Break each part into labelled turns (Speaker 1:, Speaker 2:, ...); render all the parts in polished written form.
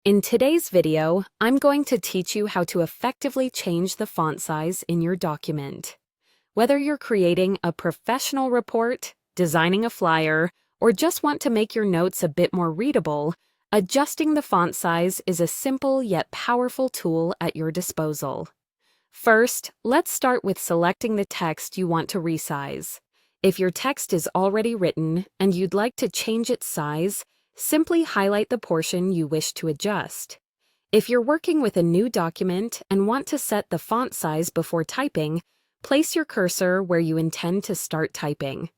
Speaker 1: In today's video, I'm going to teach you how to effectively change the font size in your document. Whether you're creating a professional report, designing a flyer, or just want to make your notes a bit more readable, adjusting the font size is a simple yet powerful tool at your disposal. First, let's start with selecting the text you want to resize. If your text is already written and you'd like to change its size, simply highlight the portion you wish to adjust. If you're working with a new document and want to set the font size before typing, place your cursor where you intend to start typing.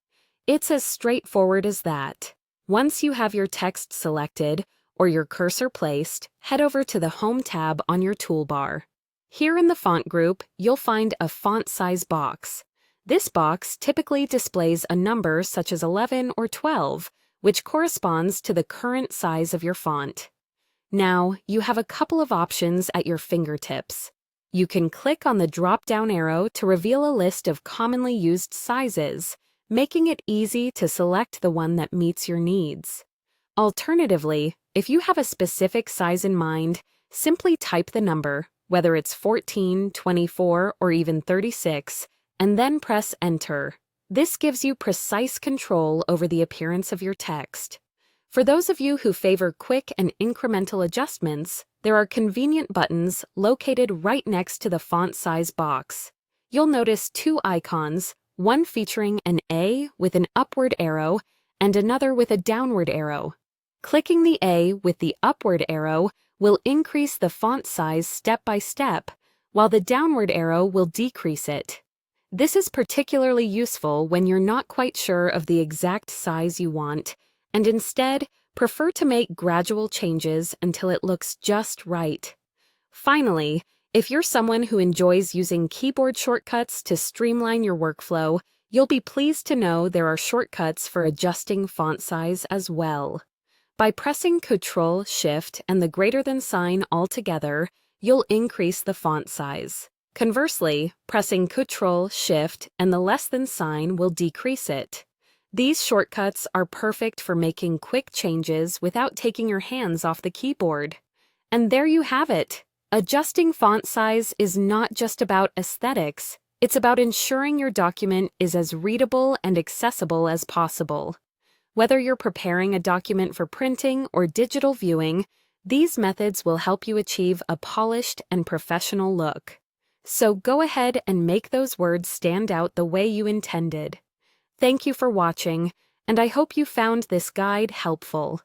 Speaker 1: It's as straightforward as that. Once you have your text selected or your cursor placed, head over to the Home tab on your toolbar. Here in the font group, you'll find a font size box. This box typically displays a number such as 11 or 12, which corresponds to the current size of your font. Now, you have a couple of options at your fingertips. You can click on the drop-down arrow to reveal a list of commonly used sizes, making it easy to select the one that meets your needs. Alternatively, if you have a specific size in mind, simply type the number, whether it's 14, 24, or even 36, and then press Enter. This gives you precise control over the appearance of your text. For those of you who favor quick and incremental adjustments, there are convenient buttons located right next to the font size box. You'll notice two icons, one featuring an A with an upward arrow and another with a downward arrow. Clicking the A with the upward arrow will increase the font size step by step, while the downward arrow will decrease it. This is particularly useful when you're not quite sure of the exact size you want, and instead prefer to make gradual changes until it looks just right. Finally, if you're someone who enjoys using keyboard shortcuts to streamline your workflow, you'll be pleased to know there are shortcuts for adjusting font size as well. By pressing Ctrl-Shift and the greater than sign all together, you'll increase the font size. Conversely, pressing Ctrl-Shift and the less than sign will decrease it. These shortcuts are perfect for making quick changes without taking your hands off the keyboard. And there you have it. Adjusting font size is not just about aesthetics, it's about ensuring your document is as readable and accessible as possible. Whether you're preparing a document for printing or digital viewing, these methods will help you achieve a polished and professional look. So go ahead and make those words stand out the way you intended. Thank you for watching, and I hope you found this guide helpful.